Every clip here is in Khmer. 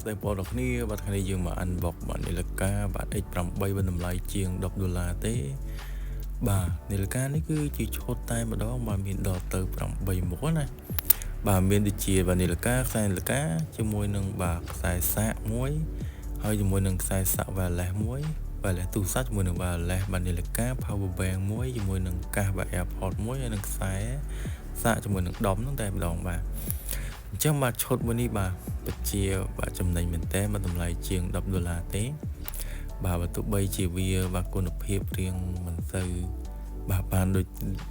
ស្ដីបងប្អូនគ្នាបាទថ្ងៃនេះយើងមក unbox បាទនាឡិកាបាទ X8 បានតម្លៃជាង$10ទេបាទនាឡិកានេះគឺជាឈុតតែម្ដងបាទមានដល់ទៅ8មុខណាបាទមានដូចជាបាទនាឡិកាខ្សែនាឡិកាជាមួយនឹងបាទខ្សែសាកមួយហើយជាមួយនឹងខ្សែសាក wireless មួយ wireless ទូរស័ព្ទជាមួយនឹង wireless បាទនាឡិកា power bank មួយជាមួយនឹងកាសបាទ AirPods មួយហើយនឹងខ្សែសាកជាមួយនឹងដុំហ្នឹងតែម្ដងបាទអញ្ចឹងបាទឈុតមួយនេះបាទពិតជាបាទចំណេញមែនតើមកតម្លៃជាង$10ទេបាទបើទោះបីជាវាបាទគុណភាពរៀងមិនទៅបាទបានដូច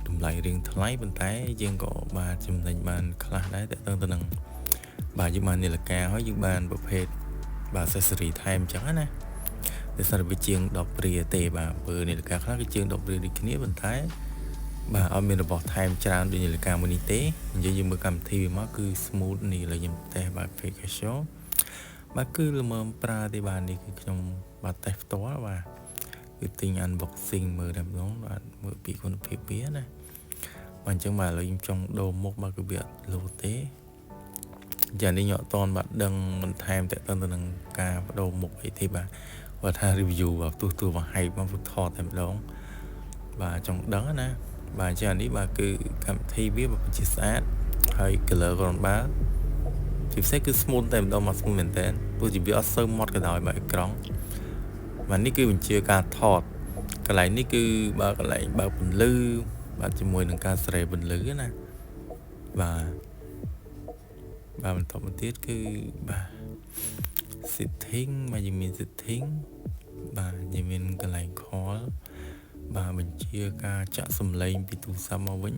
តម្លៃរៀងថ្លៃប៉ុន្តែយើងក៏បាទចំណេញបានខ្លះដែរតើទៅនឹងបាទយើងបាននាឡិកាហើយយើងបានប្រភេទបាទ accessory ថែមអញ្ចឹងណាតែសារវាជាង$10ទេបាទបើនាឡិកាខ្លះគឺជាង$10ដូចគ្នាប៉ុន្តែបាទអត់មានរបស់ថែមច្រើនដូចនាឡិកាមួយនេះទេនិយាយយើងមើលកម្មវិធីវាមកគឺ smooth នេះលើខ្ញុំតេស្តបាទ application បាទគឺល្មមប្រើទេបាទនេះគឺខ្ញុំបាទតេស្តផ្ទាល់បាទគឺទិញ unboxing មើលតែម្ដងបាទមើលពីគុណភាពវាណាបាទអញ្ចឹងបាទឥឡូវខ្ញុំចង់ដូរមុខបាទគឺវាអត់លោទេយ៉ាងនេះខ្ញុំអត់តន់បាទដឹងបន្ថែមតើទៅនឹងការបដូរមុខអីទេបាទគាត់ថា review បាទទូបង្ហាញមកថតតែម្ដងបាទចង់ដឹងណាបាទអញ្ចឹងអានេះបាទគឺកម្មវិធីវាពិតជាស្អាតហើយ color ក៏បាទជាពិសេសគឺ smooth តែម្ដងមក smooth មែនតើទោះជាវាអត់សូវម៉ត់ក៏ដោយបាទអេក្រង់បាទនេះគឺបញ្ជាការថតកន្លែងនេះគឺបាទកន្លែងបើកពន្លឺបាទជាមួយនឹងការស្រែពន្លឺណាបាទបន្តមកទៀតគឺបាទ setting បាទយើងមាន setting បាទយើងមានកន្លែង call បាទបញ្ជាការចាក់សំឡេងពីទូរស័ព្ទមកវិញ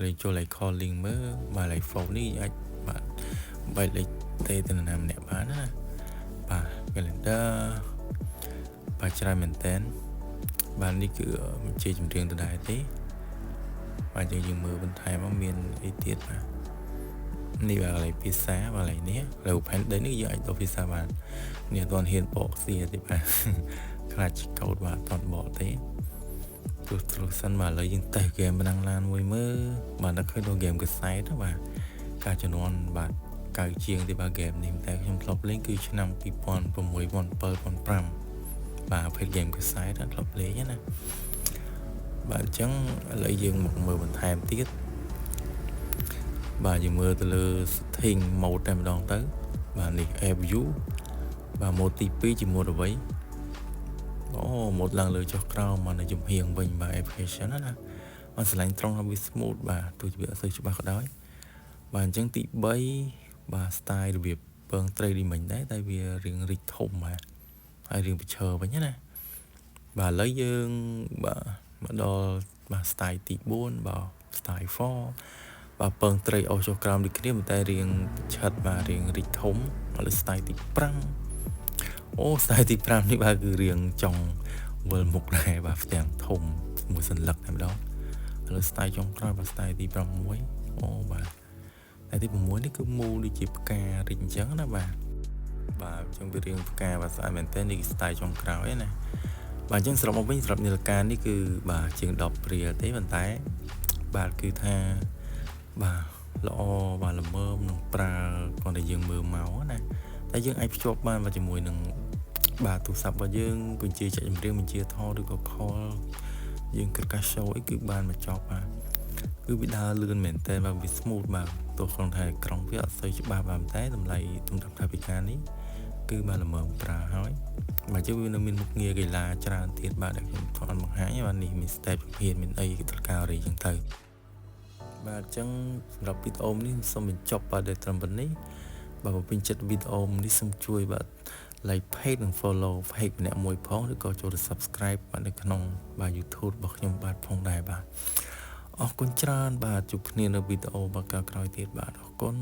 លេខចូលលេខ calling មើលបាទលេខ phone នេះអាចបាទបែកលេខទេទៅណាម្នាក់បានណាបាទ calendar បាទច្រើនមែនតើបាទនេះគឺបញ្ជាចម្រៀងដដែលទេបាទយើងមើលបន្ថែមមកមានអីទៀតបាទនេះបាទកន្លែងភាសាបាទកន្លែងនេះលើ Open នេះយើងអាចដូរភាសាបាននេះអត់ទាន់ហ៊ានបកស្រាយទេបាទខ្លាចកោតបាទអត់ទាន់បកទេទោះសិនបាទឥឡូវយើងតេស្តហ្គេមបណ្ដាំឡានមួយមើលបាទដល់ឃើញដល់ហ្គេមកសែតបាទការចំនួនបាទ9ជាងទេបាទហ្គេមនេះតែខ្ញុំធ្លាប់លេងគឺឆ្នាំ2006 2007 2005បាទប្រភេទហ្គេមកសែតធ្លាប់លេងណាបាទអញ្ចឹងឥឡូវយើងមកមើលបន្ថែមទៀតបាទយើងមើលទៅលើ setting mode តែម្ដងទៅបាទនេះ app view បាទ mode ទី2ជា mode អ្វីអូម៉ូតឡើងលើចុះក្រោមមកនៅជំហៀងវិញបាទ application ណាបាទឆ្លាញ់ត្រង់វា smooth បាទទោះជាវាអត់សូវច្បាស់ក៏ដោយបាទអញ្ចឹងទី3បាទ style របៀបពងត្រីនេះមិញដែរតែវារៀងរីកធំបាទហើយរៀងប្រឈើវិញណាបាទឥឡូវយើងបាទមកដល់បាទ style ទី4បាទ style 4បាទពងត្រីអស់ចុះក្រោមដូចគ្នាតែរៀងឆិតបាទរៀងរីកធំឥឡូវ style ទី5អូ style ទី5នេះបាទគឺរៀងចង់វិលមុខដែរបាទផ្ទាំងធំមួយសន្លឹកតែម្ដងឥឡូវ style ចុងក្រោយបាទ style ទី6អូបាទតែទី6នេះគឺមូលដូចជាផ្ការីកអញ្ចឹងណាបាទអញ្ចឹងវារៀងផ្កាបាទស្អាតមែនតើនេះគឺ style ចុងក្រោយណាបាទអញ្ចឹងសរុបមកវិញសម្រាប់នាឡិកានេះគឺបាទជាង$10ទេប៉ុន្តែបាទគឺថាបាទល្អបាទល្មមនឹងប្រើគាត់តែយើងមើលមកណាតែយើងអាចភ្ជាប់បានមកជាមួយនឹងបាទទូរស័ព្ទរបស់យើងបញ្ជាចាក់ចម្រៀងបញ្ជាថតឬក៏ call យើងគិតកាស show អីគឺបានមកចប់បាទគឺវាដើរលឿនមែនតើបាទវា smooth បាទទោះក្នុងថែក្រុងវាអត់សូវច្បាស់បាទតែតម្លៃទំនាក់ថាវិការនេះគឺបាទល្មមប្រើហើយបាទជិះវានៅមានមុខងារកីឡាច្រើនទៀតបាទដែលខ្ញុំថតបង្ហាញបាទនេះមាន step ជំហានមានអីតការីអញ្ចឹងទៅបាទអញ្ចឹងសម្រាប់វីដេអូនេះសូមបញ្ចប់បាទដល់ត្រឹមប៉ុណ្នេះបាទបើពេញចិត្តវីដេអូនេះសូមជួយបាទ like page និង follow page ម្នាក់មួយផងឬក៏ចូលទៅ subscribe បាទនៅក្នុងបាទ YouTube របស់ខ្ញុំបាទផងដែរបាទអរគុណច្រើនបាទជួបគ្នានៅវីដេអូបាទក្រោយទៀតបាទអរគុណ